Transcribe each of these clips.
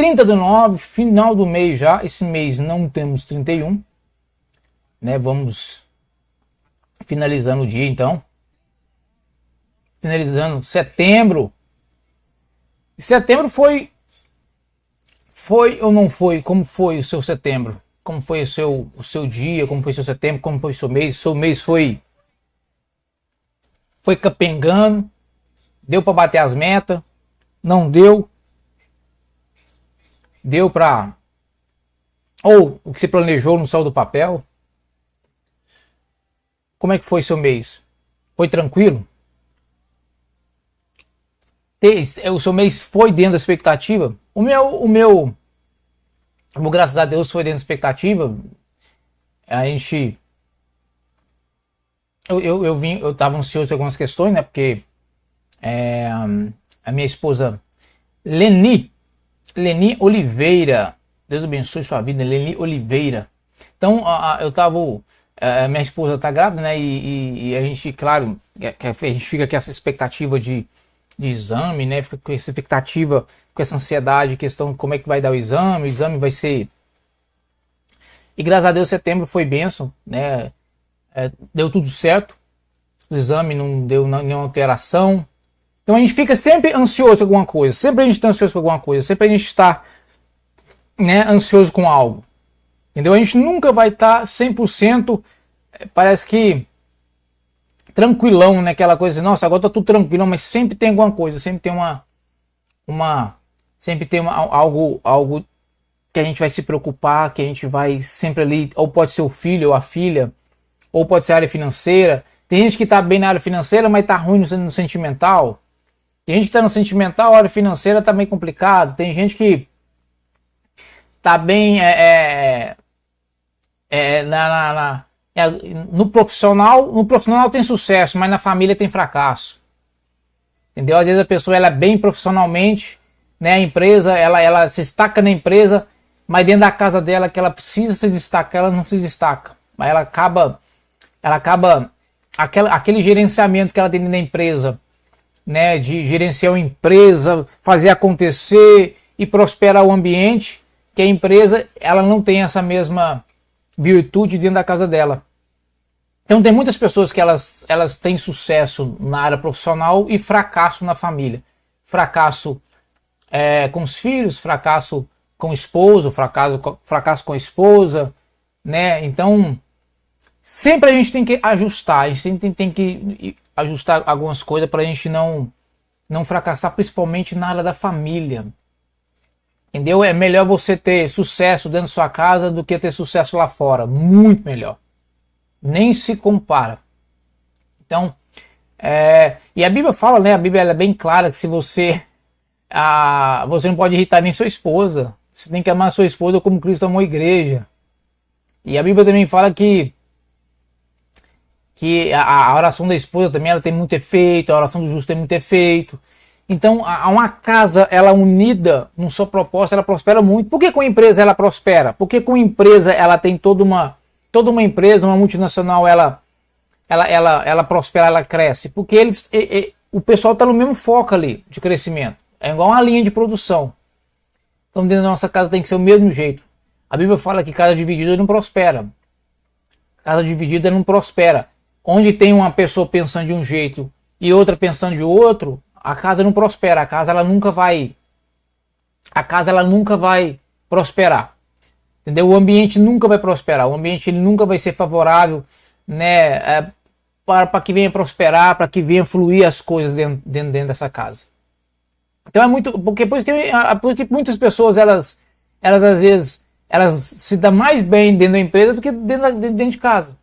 30/9, final do mês já. Esse mês não temos 31, né? Vamos finalizando o dia então. Finalizando setembro. Setembro foi ou não foi? Como foi o seu setembro? Como foi o seu dia? Como foi o seu setembro? Como foi o seu mês? Seu mês foi capengando? Deu para bater as metas? Não deu? Deu para... Ou o que você planejou não saiu do papel? Como é que foi seu mês? Foi tranquilo? O seu mês foi dentro da expectativa? O meu, graças a Deus, foi dentro da expectativa. A gente... Eu tava ansioso com algumas questões, né? Porque a minha esposa Leni Oliveira, Deus abençoe sua vida, Leni Oliveira. Então, a minha esposa tá grávida, né? E a gente, claro, a gente fica com essa expectativa de exame, né? Fica com essa expectativa, com essa ansiedade, questão de como é que vai dar o exame vai ser... E graças a Deus setembro foi bênção, né? Deu tudo certo, o exame não deu nenhuma alteração. Então a gente fica sempre ansioso com alguma coisa, sempre a gente está ansioso com alguma coisa, sempre a gente está, né, ansioso com algo. Entendeu? A gente nunca vai estar 100%, parece que tranquilão, né? Aquela coisa assim, nossa, agora tá tudo tranquilo, mas sempre tem alguma coisa, sempre tem algo que a gente vai se preocupar, que a gente vai sempre ali, ou pode ser o filho ou a filha, ou pode ser a área financeira. Tem gente que tá bem na área financeira, mas tá ruim no sentimental. Tem gente que tá no sentimental, a área financeira tá bem complicado. Tem gente que tá bem no profissional tem sucesso, mas na família tem fracasso. Entendeu? Às vezes a pessoa ela é bem profissionalmente, né? A empresa, ela se destaca na empresa, mas dentro da casa dela que ela precisa se destacar, ela não se destaca. Mas ela acaba aquele gerenciamento que ela tem dentro da empresa, né? De gerenciar uma empresa, fazer acontecer e prosperar o ambiente, que a empresa ela não tem essa mesma virtude dentro da casa dela. Então tem muitas pessoas que elas têm sucesso na área profissional e fracasso na família. Fracasso com os filhos, fracasso com o esposo, fracasso com a esposa, né? Então sempre a gente tem que ajustar, a gente sempre tem que ajustar algumas coisas para a gente não fracassar, principalmente na área da família. Entendeu? É melhor você ter sucesso dentro da sua casa do que ter sucesso lá fora. Muito melhor. Nem se compara. Então, e a Bíblia fala, né? A Bíblia é bem clara que se você não pode irritar nem sua esposa. Você tem que amar sua esposa como Cristo amou a igreja. E a Bíblia também fala que a oração da esposa também ela tem muito efeito, a oração do justo tem muito efeito. Então, uma casa ela unida num só propósito, ela prospera muito. Por que com a empresa ela prospera? Porque com a empresa ela tem toda uma empresa, uma multinacional, ela prospera, ela cresce. Porque o pessoal está no mesmo foco ali de crescimento. É igual uma linha de produção. Então, dentro da nossa casa tem que ser o mesmo jeito. A Bíblia fala que casa dividida não prospera. Casa dividida não prospera. Onde tem uma pessoa pensando de um jeito e outra pensando de outro, a casa não prospera, a casa ela nunca vai prosperar. Entendeu? O ambiente nunca vai prosperar, o ambiente ele nunca vai ser favorável, né, para que venha prosperar, para que venha fluir as coisas dentro dessa casa. Então é muito, porque muitas pessoas elas às vezes elas se dão mais bem dentro da empresa do que dentro de casa.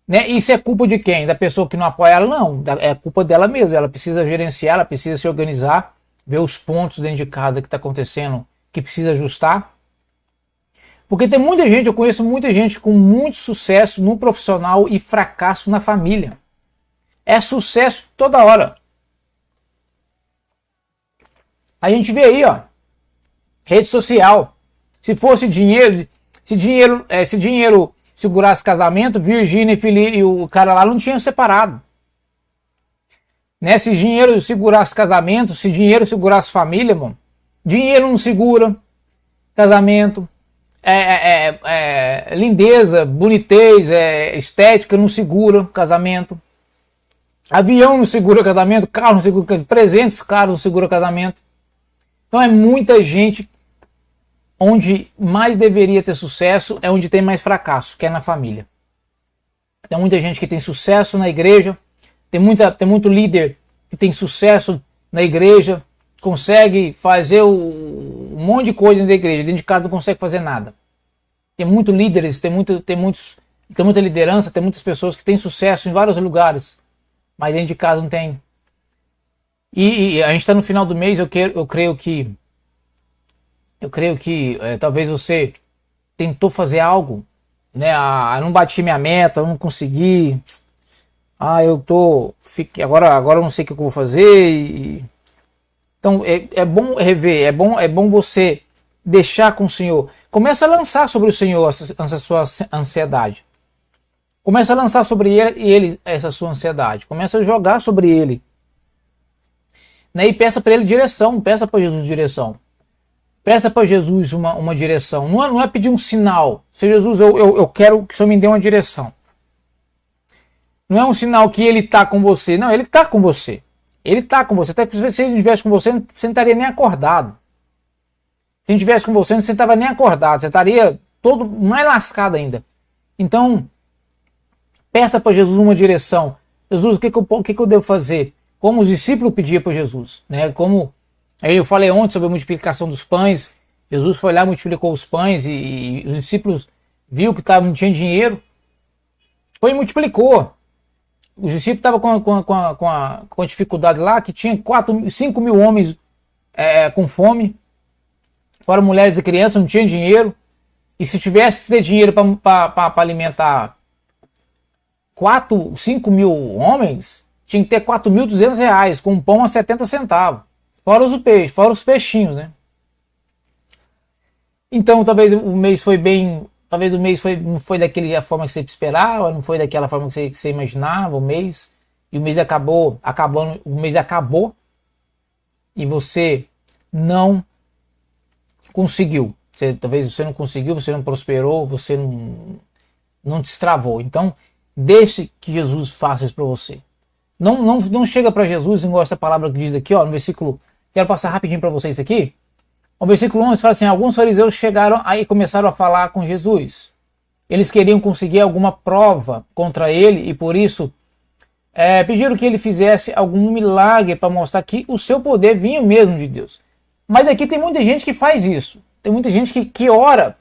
Né? Isso é culpa de quem? Da pessoa que não apoia ela? Não, é culpa dela mesma. Ela precisa gerenciar, ela precisa se organizar, ver os pontos dentro de casa que está acontecendo, que precisa ajustar. Porque tem muita gente, eu conheço muita gente com muito sucesso no profissional e fracasso na família. É sucesso toda hora. A gente vê aí, ó, rede social. Se fosse dinheiro, se dinheiro segurasse casamento, Virgínia e Felipe e o cara lá não tinham separado. Né? Se dinheiro segurasse casamento, se dinheiro segurasse família, mano, Dinheiro não segura casamento. Lindeza, bonitez, estética não segura casamento. Avião não segura casamento, carro não segura casamento, presentes caros não segura casamento. Então é muita gente. Onde mais deveria ter sucesso é onde tem mais fracasso, que é na família. Tem muita gente que tem sucesso na igreja, tem muito líder que tem sucesso na igreja, consegue fazer um monte de coisa dentro da igreja, dentro de casa não consegue fazer nada. Tem muitos líderes, tem muita liderança, tem muitas pessoas que têm sucesso em vários lugares, mas dentro de casa não tem. E a gente está no final do mês, eu creio que talvez você tentou fazer algo, né? Não bati minha meta, não consegui. Agora eu não sei o que eu vou fazer. Então é bom rever, é bom você deixar com o Senhor. Começa a lançar sobre o Senhor essa sua ansiedade. Começa a lançar sobre ele essa sua ansiedade. Começa a jogar sobre ele. Né? E peça para ele direção, peça para Jesus direção. Peça para Jesus uma direção. Não é pedir um sinal. Se Jesus, eu quero que o Senhor me dê uma direção. Não é um sinal que ele está com você. Não, ele está com você. Ele está com você. Até que se ele estivesse com você, você não estaria nem acordado. Se ele estivesse com você, você não estava nem acordado. Você estaria todo mais lascado ainda. Então, peça para Jesus uma direção. Jesus, o que eu devo fazer? Como os discípulos pediam para Jesus. Né? Como aí eu falei ontem sobre a multiplicação dos pães. Jesus foi lá, multiplicou os pães e os discípulos viu que não tinha dinheiro. Foi e multiplicou. Os discípulos estavam com a dificuldade lá, que tinha 5 mil homens com fome. Fora mulheres e crianças, não tinha dinheiro. E se tivesse que ter dinheiro para alimentar 5 mil homens, tinha que ter R$4.200, com um pão a 70 centavos. Fora os peixinhos, né? Então talvez o mês foi bem. Talvez o mês não foi daquela forma que você esperava, não foi daquela forma que você imaginava, o mês. E o mês acabou e você não conseguiu. Talvez você não conseguiu, você não prosperou, você não destravou. Então, deixe que Jesus faça isso para você. Não chega para Jesus, igual essa palavra que diz aqui, ó, no versículo. Quero passar rapidinho para vocês aqui. O versículo 11 fala assim: alguns fariseus chegaram aí e começaram a falar com Jesus. Eles queriam conseguir alguma prova contra ele e por isso pediram que ele fizesse algum milagre para mostrar que o seu poder vinha mesmo de Deus. Mas aqui tem muita gente que faz isso. Tem muita gente que ora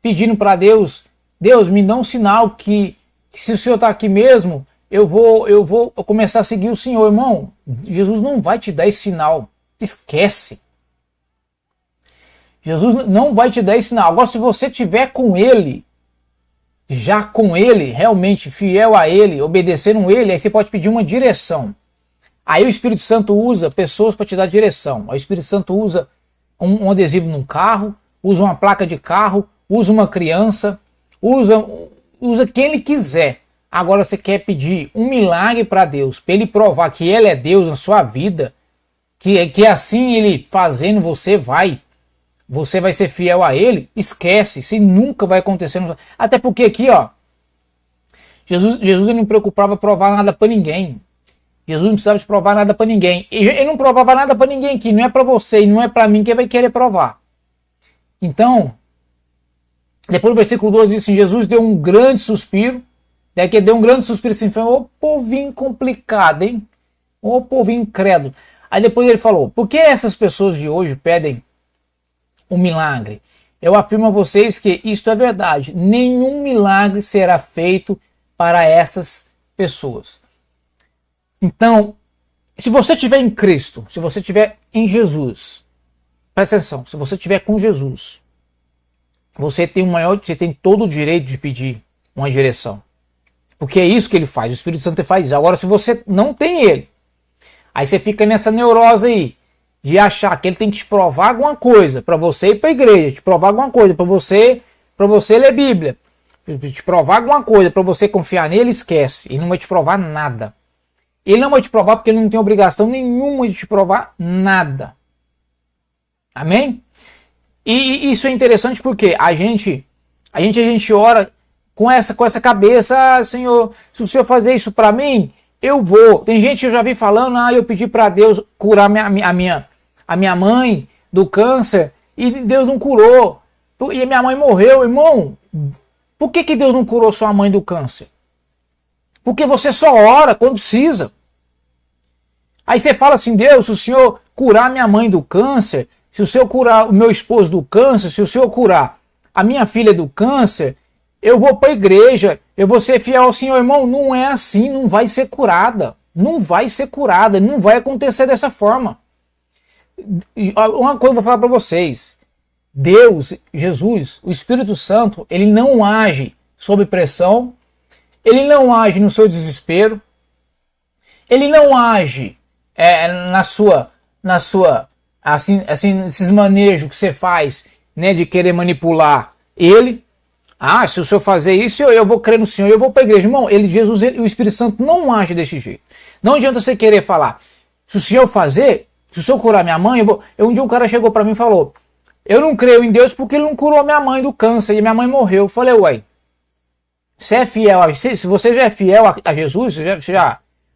pedindo para Deus: Deus, me dá um sinal que se o Senhor está aqui mesmo, eu vou começar a seguir o Senhor. Irmão, Jesus não vai te dar esse sinal. Esquece. Jesus não vai te dar esse sinal. Agora, se você estiver com Ele, já com Ele, realmente fiel a Ele, obedecendo Ele, aí você pode pedir uma direção. Aí o Espírito Santo usa pessoas para te dar direção. Aí o Espírito Santo usa um adesivo num carro, usa uma placa de carro, usa uma criança, usa quem Ele quiser. Agora você quer pedir um milagre para Deus, para Ele provar que Ele é Deus na sua vida, que assim Ele fazendo você vai ser fiel a Ele, esquece, isso nunca vai acontecer. Até porque aqui, ó, Jesus ele não preocupava provar nada para ninguém. Jesus não precisava de provar nada para ninguém. Ele não provava nada para ninguém aqui, não é para você e não é para mim que vai querer provar. Então, depois do versículo 12 diz assim: Jesus deu um grande suspiro, deu um grande suspiro assim, foi ô povinho complicado, hein? Ô povinho incrédulo. Aí depois ele falou: por que essas pessoas de hoje pedem um milagre? Eu afirmo a vocês que isto é verdade. Nenhum milagre será feito para essas pessoas. Então, se você estiver em Cristo, se você estiver em Jesus, presta atenção, se você estiver com Jesus, você tem todo o direito de pedir uma direção. Porque é isso que ele faz, o Espírito Santo faz isso. Agora, se você não tem ele, aí você fica nessa neurose aí, de achar que ele tem que te provar alguma coisa para você ir para a igreja, te provar alguma coisa para você ler Bíblia, te provar alguma coisa para você confiar nele, esquece. Ele não vai te provar nada. Ele não vai te provar porque ele não tem obrigação nenhuma de te provar nada. Amém? E isso é interessante porque a gente ora com essa cabeça, ah, Senhor, se o Senhor fazer isso para mim, eu vou. Tem gente que eu já vi falando, eu pedi para Deus curar a minha mãe do câncer e Deus não curou. E a minha mãe morreu, irmão. Por que Deus não curou sua mãe do câncer? Porque você só ora quando precisa. Aí você fala assim, Deus, se o Senhor curar minha mãe do câncer, se o Senhor curar o meu esposo do câncer, se o Senhor curar a minha filha do câncer, eu vou para a igreja, eu vou ser fiel ao Senhor. Irmão, não é assim, não vai ser curada. Não vai ser curada, não vai acontecer dessa forma. Uma coisa eu vou falar para vocês. Deus, Jesus, o Espírito Santo, ele não age sob pressão, ele não age no seu desespero, ele não age na sua assim, esses manejos que você faz, né, de querer manipular ele. Ah, se o senhor fazer isso, eu vou crer no Senhor, eu vou para a igreja. Irmão, Jesus, o Espírito Santo não age desse jeito. Não adianta você querer falar, se o senhor fazer, se o senhor curar minha mãe, um dia um cara chegou para mim e falou, eu não creio em Deus porque ele não curou minha mãe do câncer e minha mãe morreu. Eu falei, ué, você é fiel, se você já é fiel a Jesus,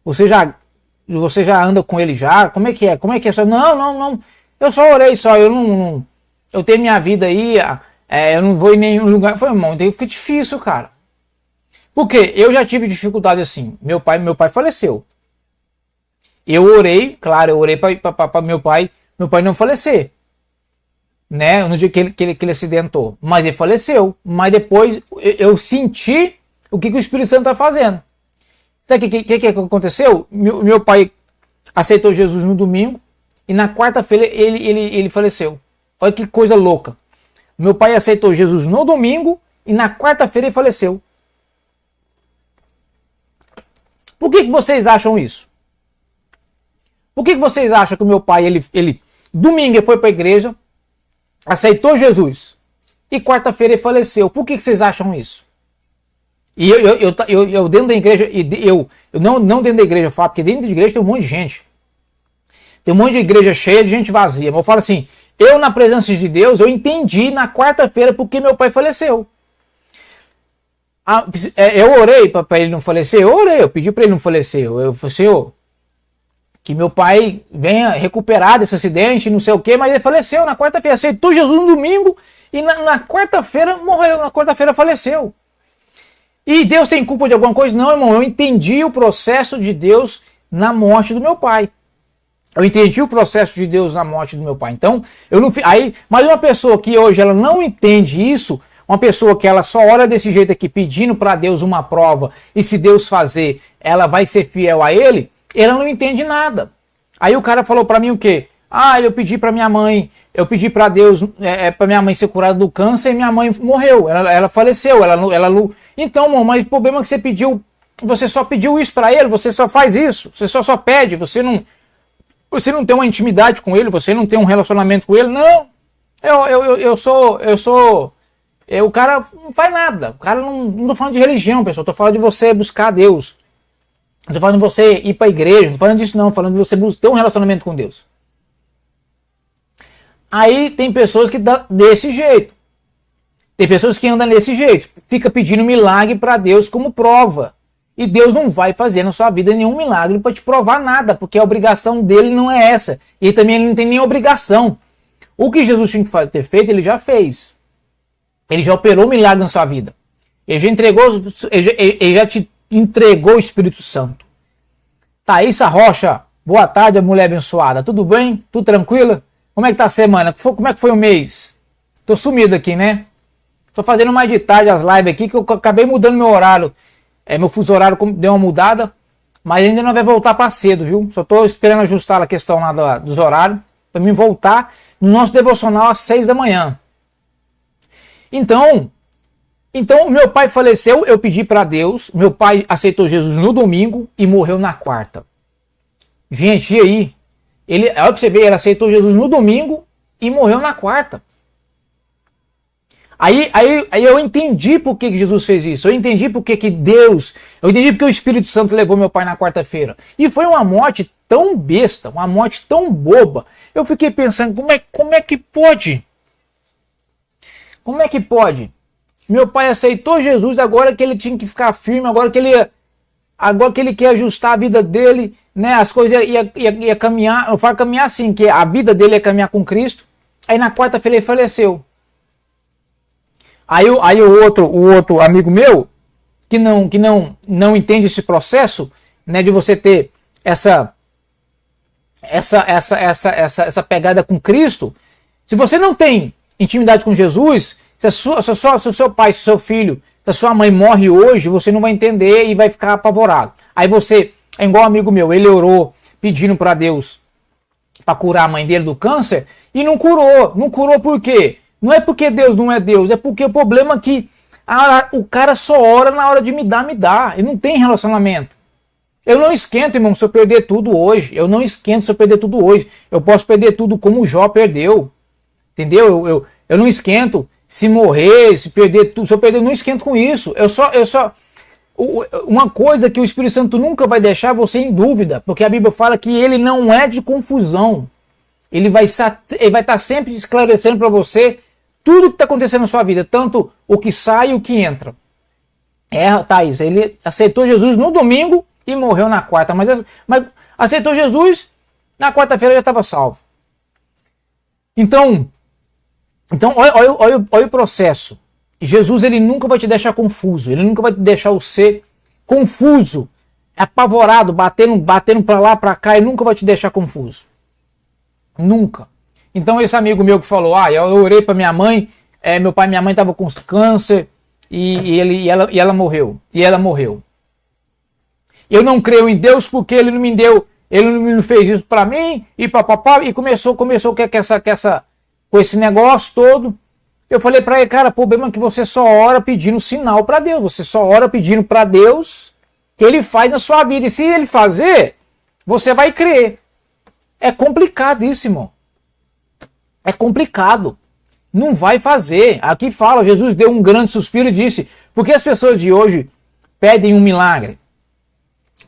você já anda com ele já? Como é que é? Como é que é? Não, eu só orei só, eu tenho minha vida aí, eu não vou em nenhum lugar. Eu falei, irmão, fica difícil, cara. Porque eu já tive dificuldade assim. Meu pai faleceu. Eu orei, claro, eu orei para meu pai não falecer. Né? No dia que ele acidentou. Mas ele faleceu. Mas depois eu senti o que o Espírito Santo está fazendo. Sabe o que aconteceu? Meu pai aceitou Jesus no domingo e na quarta-feira ele faleceu. Olha que coisa louca. Meu pai aceitou Jesus no domingo e na quarta-feira ele faleceu. Por que vocês acham isso? Por que vocês acham que o meu pai, domingo ele foi para a igreja, aceitou Jesus e quarta-feira ele faleceu? Por que vocês acham isso? E eu dentro da igreja, eu não dentro da igreja, eu falo, porque dentro da igreja tem um monte de gente. Tem um monte de igreja cheia de gente vazia. Mas eu falo assim, eu na presença de Deus, eu entendi na quarta-feira porque meu pai faleceu. Eu orei para ele não falecer, eu pedi para ele não falecer. Eu falei, Senhor, que meu pai venha recuperar desse acidente, não sei o que, mas ele faleceu na quarta-feira. Aceitou Jesus no domingo e na quarta-feira morreu, na quarta-feira faleceu. E Deus tem culpa de alguma coisa? Não, irmão, eu entendi o processo de Deus na morte do meu pai. Eu entendi o processo de Deus na morte do meu pai. Então, eu não mas uma pessoa que hoje ela não entende isso, uma pessoa que ela só ora desse jeito aqui, pedindo para Deus uma prova, e se Deus fazer, ela vai ser fiel a ele, ela não entende nada. Aí o cara falou para mim o quê? Eu pedi para minha mãe, eu pedi para Deus, para minha mãe ser curada do câncer, e minha mãe morreu, ela faleceu, Então, irmão, mas o problema é que você só pediu isso para ele, você só faz isso, você só pede, você não tem uma intimidade com ele, você não tem um relacionamento com ele, não. O cara não faz nada, o cara não tô falando de religião, pessoal, tô falando de você buscar Deus. Não tô falando de você ir para a igreja, não tô falando disso não, tô falando de você ter um relacionamento com Deus. Aí tem pessoas que dão desse jeito. Tem pessoas que andam desse jeito, fica pedindo milagre para Deus como prova. E Deus não vai fazer na sua vida nenhum milagre para te provar nada, porque a obrigação dele não é essa. E também ele não tem nem obrigação. O que Jesus tinha que ter feito, ele já fez. Ele já operou milagre na sua vida. Ele já te entregou o Espírito Santo. Thaísa Rocha, boa tarde, mulher abençoada. Tudo bem? Tudo tranquilo? Como é que tá a semana? Como é que foi o mês? Tô sumido aqui, né? Tô fazendo mais de tarde as lives aqui, que eu acabei mudando meu horário. Meu fuso horário deu uma mudada, mas ainda não vai voltar para cedo, viu? Só tô esperando ajustar a questão lá dos horários, para mim voltar no nosso devocional às 6 da manhã. Então, meu pai faleceu, eu pedi para Deus, meu pai aceitou Jesus no domingo e morreu na quarta. Gente, e aí? Olha pra você ver, ele aceitou Jesus no domingo e morreu na quarta. Aí eu entendi por que Jesus fez isso. Eu entendi por que Deus. Eu entendi porque o Espírito Santo levou meu pai na quarta-feira. E foi uma morte tão besta, uma morte tão boba. Eu fiquei pensando, como é que pode? Como é que pode? Meu pai aceitou Jesus, agora que ele tinha que ficar firme, agora que ele quer ajustar a vida dele, né? As coisas ia caminhar. Eu falo caminhar assim, que a vida dele ia caminhar com Cristo. Aí na quarta-feira ele faleceu. Aí o outro amigo meu, que não entende esse processo, né, de você ter essa pegada com Cristo, se você não tem intimidade com Jesus, se o seu pai, se o seu filho, se a sua mãe morre hoje, você não vai entender e vai ficar apavorado. Aí você, é igual um amigo meu, ele orou pedindo para Deus para curar a mãe dele do câncer e não curou. Não curou por quê? Não é porque Deus não é Deus, é porque o problema é que o cara só ora na hora de me dar. Ele não tem relacionamento. Eu não esquento, irmão, se eu perder tudo hoje. Eu não esquento se eu perder tudo hoje. Eu posso perder tudo como o Jó perdeu. Entendeu? Eu não esquento se morrer, se perder tudo. Se eu perder, eu não esquento com isso. Uma coisa que o Espírito Santo nunca vai deixar você em dúvida, porque a Bíblia fala que ele não é de confusão. Ele vai estar sempre esclarecendo para você tudo que está acontecendo na sua vida, tanto o que sai e o que entra. Thaís, ele aceitou Jesus no domingo e morreu na quarta, mas aceitou Jesus, na quarta-feira já estava salvo. Então olha o processo. Jesus, ele nunca vai te deixar confuso, ele nunca vai te deixar você confuso, apavorado, batendo para lá, para cá, ele nunca vai te deixar confuso. Nunca. Então esse amigo meu que falou, eu orei para minha mãe, meu pai e minha mãe estavam com câncer e ela morreu. E ela morreu. Eu não creio em Deus porque ele não me deu, ele não fez isso para mim e papapá, e começou com esse negócio todo. Eu falei para ele, cara, o problema é que você só ora pedindo sinal para Deus, você só ora pedindo para Deus que ele faz na sua vida, e se ele fazer, você vai crer. É complicado isso, irmão. É complicado. Não vai fazer. Aqui fala, Jesus deu um grande suspiro e disse, por que as pessoas de hoje pedem um milagre?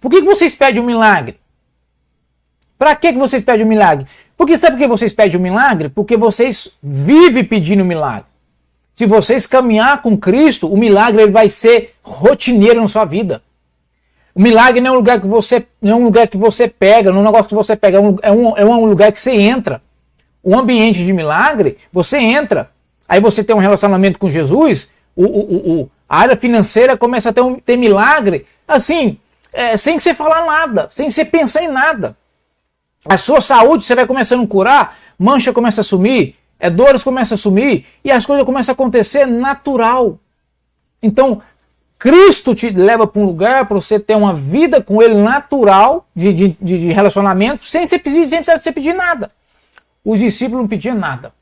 Por que vocês pedem um milagre? Para que vocês pedem um milagre? Porque sabe por que vocês pedem um milagre? Porque vocês vivem pedindo um milagre. Se vocês caminhar com Cristo, o milagre ele vai ser rotineiro na sua vida. O milagre não é um lugar que você pega, não é um negócio que você pega, é um lugar que você entra. O ambiente de milagre, você entra. Aí você tem um relacionamento com Jesus, a área financeira começa a ter milagre, assim, sem você falar nada, sem você pensar em nada. A sua saúde você vai começando a curar, mancha começa a sumir, dores começam a sumir, e as coisas começam a acontecer natural. Então, Cristo te leva para um lugar para você ter uma vida com Ele natural, de relacionamento, sem você pedir nada. Os discípulos não pediam nada.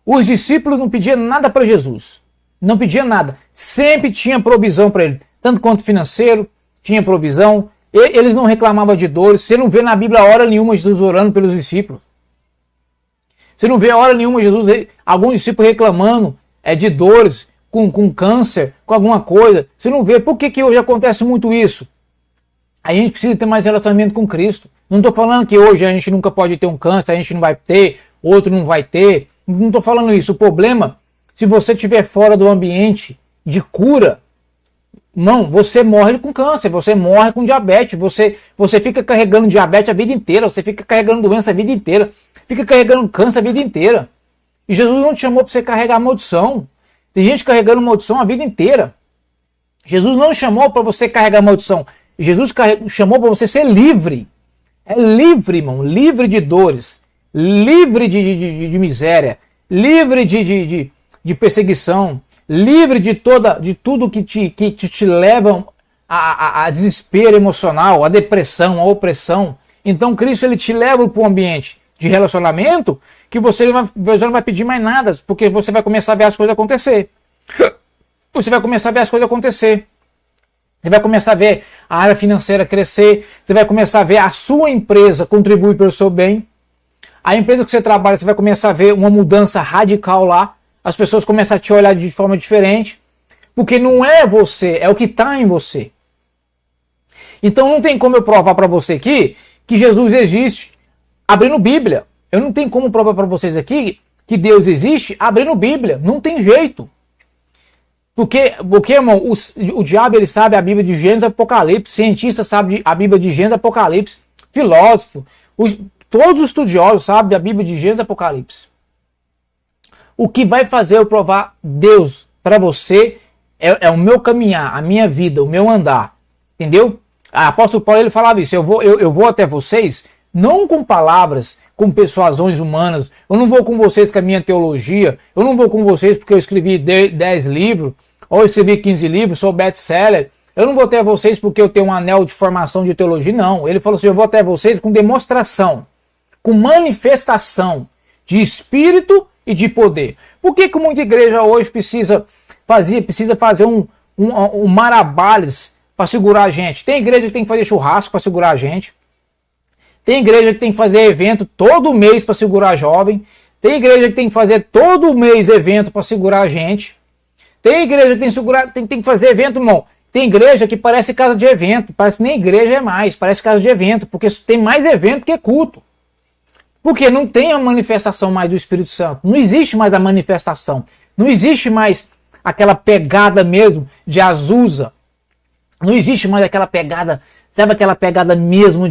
Os discípulos não pediam nada para Jesus. Não pediam nada. Sempre tinha provisão para ele. Tanto quanto financeiro, tinha provisão. Eles não reclamavam de dores. Você não vê na Bíblia hora nenhuma Jesus orando pelos discípulos. Você não vê hora nenhuma Jesus, algum discípulo reclamando de dores, com câncer, com alguma coisa. Você não vê. Por que hoje acontece muito isso? A gente precisa ter mais relacionamento com Cristo. Não estou falando que hoje a gente nunca pode ter um câncer, a gente não vai ter, outro não vai ter. Não estou falando isso. O problema, se você estiver fora do ambiente de cura, não, você morre com câncer, você morre com diabetes, você fica carregando diabetes a vida inteira, você fica carregando doença a vida inteira, fica carregando câncer a vida inteira. E Jesus não te chamou para você carregar maldição. Tem gente carregando maldição a vida inteira. Jesus não chamou para você carregar maldição. Jesus chamou para você ser livre. É livre, irmão, livre de dores, livre de miséria, livre de perseguição, livre de tudo que te leva a desespero emocional, a depressão, a opressão. Então Cristo ele te leva para um ambiente de relacionamento que você não vai pedir mais nada, porque você vai começar a ver as coisas acontecer. Você vai começar a ver as coisas acontecer. Você vai começar a ver a área financeira crescer, você vai começar a ver a sua empresa contribuir para o seu bem. A empresa que você trabalha, você vai começar a ver uma mudança radical lá. as pessoas começam a te olhar de forma diferente, porque não é você, é o que está em você. Então não tem como eu provar para você aqui que Jesus existe abrindo Bíblia. Eu não tenho como provar para vocês aqui que Deus existe abrindo Bíblia. Não tem jeito. Porque irmão, o diabo ele sabe a Bíblia de Gênesis e Apocalipse, cientista sabe a Bíblia de Gênesis e Apocalipse, filósofo, todos os estudiosos sabem a Bíblia de Gênesis e Apocalipse. O que vai fazer eu provar Deus para você é o meu caminhar, a minha vida, o meu andar. Entendeu? O apóstolo Paulo ele falava isso, eu vou até vocês, não com palavras, com persuasões humanas, eu não vou com vocês com a minha teologia, eu não vou com vocês porque eu escrevi 10 livros, ou eu escrevi 15 livros, sou best-seller, eu não vou até vocês porque eu tenho um anel de formação de teologia, não. Ele falou assim, eu vou até vocês com demonstração, com manifestação de espírito e de poder. Por que muita igreja hoje precisa fazer um marabales para segurar a gente? Tem igreja que tem que fazer churrasco para segurar a gente. Tem igreja que tem que fazer evento todo mês para segurar jovem. Tem igreja que tem que fazer todo mês evento para segurar a gente. Tem igreja que tem que fazer evento, irmão. Tem igreja que parece casa de evento. Parece que nem igreja é mais. Parece casa de evento. Porque tem mais evento que culto. Porque não tem a manifestação mais do Espírito Santo. Não existe mais a manifestação. Não existe mais aquela pegada mesmo de Azusa. Não existe mais aquela pegada, sabe aquela pegada mesmo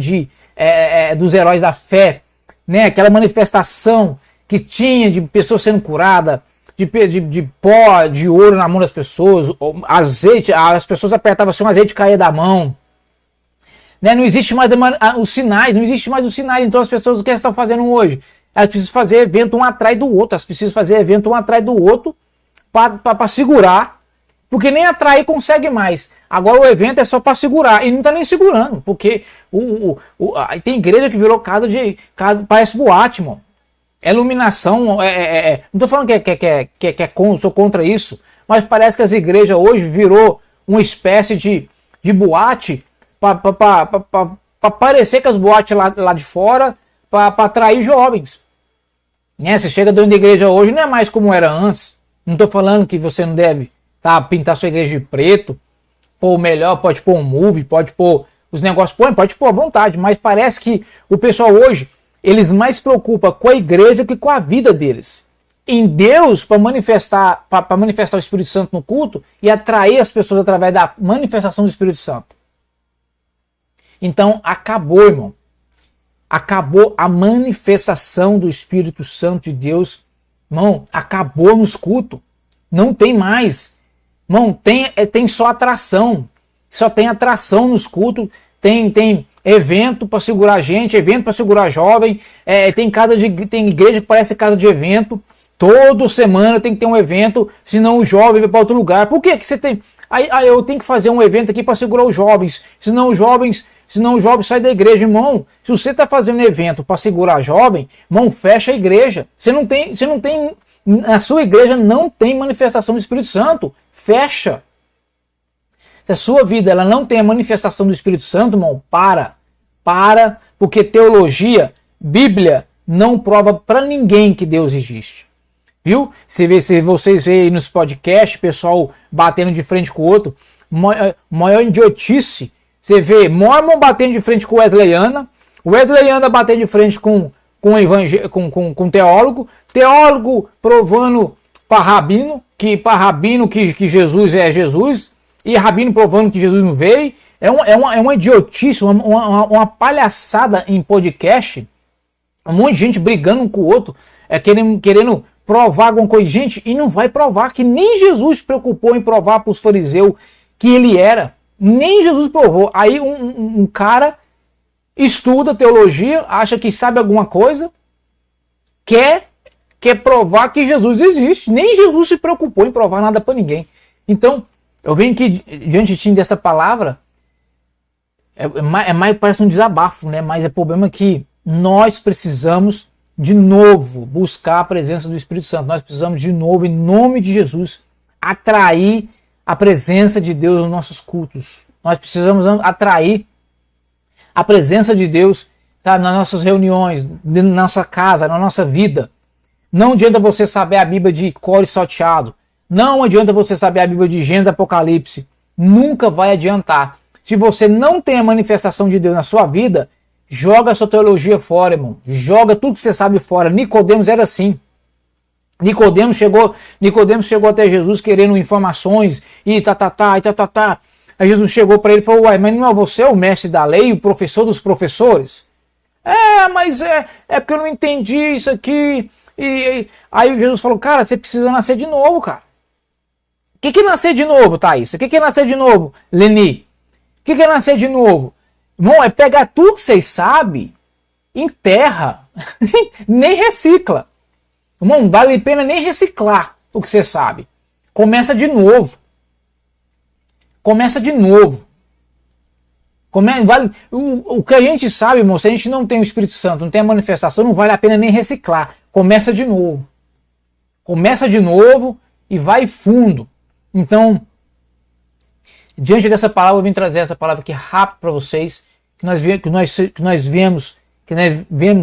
dos heróis da fé, né? Aquela manifestação que tinha de pessoas sendo curadas, de pó, de ouro na mão das pessoas, azeite, as pessoas apertavam assim, o azeite caía da mão. Né? Não existe mais os sinais, então as pessoas o que elas estão fazendo hoje? Elas precisam fazer evento um atrás do outro, para segurar, porque nem atrair consegue mais. Agora o evento é só para segurar, e não está nem segurando, porque tem igreja que virou casa, parece boate, irmão. É iluminação, não estou falando sou contra isso, mas parece que as igrejas hoje virou uma espécie de boate para parecer que as boates lá de fora, para atrair jovens. Né? Você chega dentro da igreja hoje, não é mais como era antes. Não estou falando que você não deve pintar sua igreja de preto, pôr o melhor, pode pôr um movie, pode pôr os negócios, pode pôr à vontade, mas parece que o pessoal hoje, eles mais se preocupam com a igreja que com a vida deles. Em Deus, para manifestar o Espírito Santo no culto e atrair as pessoas através da manifestação do Espírito Santo. Então, acabou, irmão. Acabou a manifestação do Espírito Santo de Deus. Irmão, acabou nos cultos. Não tem mais. Irmão, tem só atração. Só tem atração nos cultos. Tem evento para segurar gente, evento para segurar jovem. Tem igreja que parece casa de evento. Toda semana tem que ter um evento, senão o jovem vai para outro lugar. Por que você tem... Aí eu tenho que fazer um evento aqui para segurar os jovens. Senão o jovem sai da igreja, irmão. Se você está fazendo evento para segurar jovem, irmão, fecha a igreja. Você não tem, a sua igreja não tem manifestação do Espírito Santo. Fecha. Se a sua vida ela não tem a manifestação do Espírito Santo, irmão, para, porque teologia, Bíblia, não prova para ninguém que Deus existe. Viu? Se vocês veem aí nos podcasts, pessoal batendo de frente com o outro, maior idiotice. Você vê Mormon batendo de frente com Wesleyana batendo de frente com teólogo provando para rabino que Jesus é Jesus, e rabino provando que Jesus não veio. É uma idiotice, uma palhaçada em podcast, um monte de gente brigando um com o outro, querendo provar alguma coisa, gente, e não vai provar, que nem Jesus se preocupou em provar para os fariseus que ele era. Nem Jesus provou. Aí um cara estuda teologia, acha que sabe alguma coisa, quer provar que Jesus existe. Nem Jesus se preocupou em provar nada para ninguém. Então, eu venho aqui diante dessa palavra, mais parece um desabafo, né? Mas é problema que nós precisamos de novo buscar a presença do Espírito Santo. Nós precisamos de novo, em nome de Jesus, atrair a presença de Deus nos nossos cultos. Nós precisamos atrair a presença de Deus, sabe, nas nossas reuniões, na nossa casa, na nossa vida. Não adianta você saber a Bíblia de cor e salteado. Não adianta você saber a Bíblia de Gênesis e Apocalipse. Nunca vai adiantar. Se você não tem a manifestação de Deus na sua vida, joga a sua teologia fora, irmão. Joga tudo que você sabe fora. Nicodemos era assim. Nicodemos chegou até Jesus querendo informações e tá. Aí Jesus chegou para ele e falou: uai, mas não é você o mestre da lei, o professor dos professores? Mas é porque eu não entendi isso aqui. Aí Jesus falou: cara, você precisa nascer de novo, cara. O que é nascer de novo, Thaís? O que é nascer de novo, Leni? O que é nascer de novo? Irmão, é pegar tudo que vocês sabem, enterra, nem recicla. Irmão, não vale a pena nem reciclar o que você sabe. Começa de novo. Começa de novo. O que a gente sabe, irmão, se a gente não tem o Espírito Santo, não tem a manifestação, não vale a pena nem reciclar. Começa de novo. Começa de novo e vai fundo. Então, diante dessa palavra, eu vim trazer essa palavra aqui rápido para vocês, que nós viemos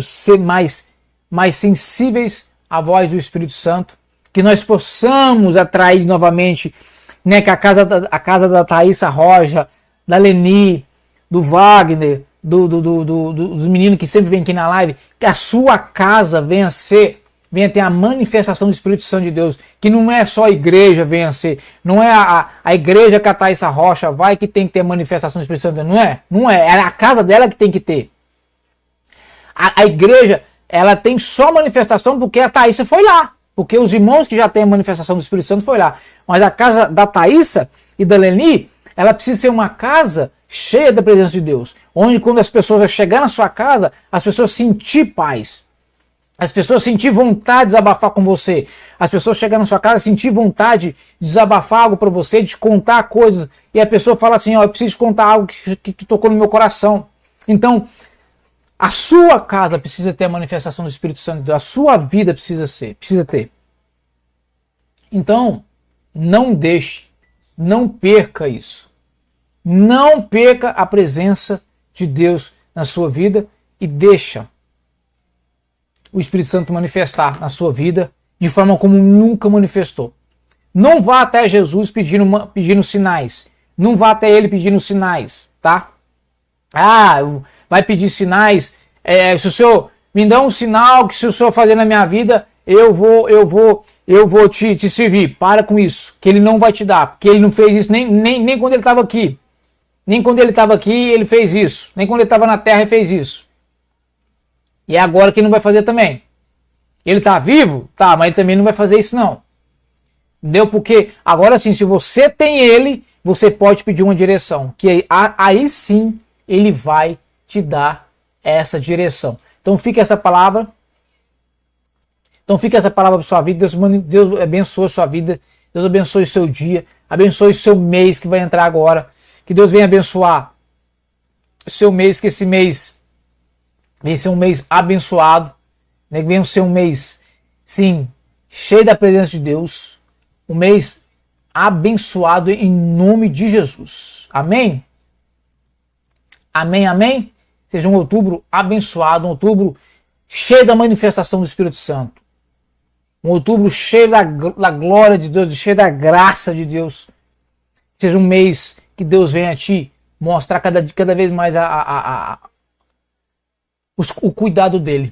ser mais sensíveis à voz do Espírito Santo, que nós possamos atrair novamente, né, que a casa da Thaísa Roja, da Leni, do Wagner, dos meninos que sempre vêm aqui na live, que a sua casa venha ter a manifestação do Espírito Santo de Deus, que não é só a igreja venha a ser, não é a igreja que a Thaísa Rocha vai que tem que ter a manifestação do Espírito Santo, não é a casa dela que tem que ter. A igreja, ela tem só manifestação porque a Thaísa foi lá, porque os irmãos que já têm a manifestação do Espírito Santo foi lá, mas a casa da Thaísa e da Leni, ela precisa ser uma casa cheia da presença de Deus, onde quando as pessoas chegarem na sua casa, as pessoas sentir paz. As pessoas sentir vontade de desabafar com você. As pessoas chegarem na sua casa, sentir vontade de desabafar algo para você, de contar coisas. E a pessoa fala assim, eu preciso contar algo que tocou no meu coração. Então, a sua casa precisa ter a manifestação do Espírito Santo. A sua vida precisa ter. Então, não deixe, não perca isso. Não perca a presença de Deus na sua vida e deixa o Espírito Santo manifestar na sua vida de forma como nunca manifestou. Não vá até Jesus pedindo sinais. Não vá até ele pedindo sinais, tá? Vai pedir sinais. Se o senhor me dá um sinal que se o senhor fazer na minha vida, eu vou te servir. Para com isso, que ele não vai te dar, porque ele não fez isso nem quando ele estava aqui. Nem quando ele estava aqui ele fez isso. Nem quando ele estava na terra ele fez isso. E é agora que ele não vai fazer também. Ele está vivo? Tá, mas ele também não vai fazer isso não. Entendeu? Porque agora sim, se você tem ele, você pode pedir uma direção. Que aí sim ele vai te dar essa direção. Então fica essa palavra. Para sua vida. Deus abençoe a sua vida. Deus abençoe o seu dia. Abençoe o seu mês que vai entrar agora. Que Deus venha abençoar o seu mês, que esse mês venha ser um mês abençoado, né? Que venha ser um mês, sim, cheio da presença de Deus, um mês abençoado em nome de Jesus. Amém? Amém, amém? Seja um outubro abençoado, um outubro cheio da manifestação do Espírito Santo, um outubro cheio da glória de Deus, cheio da graça de Deus. Seja um mês que Deus venha a te mostrar cada vez mais o cuidado dele.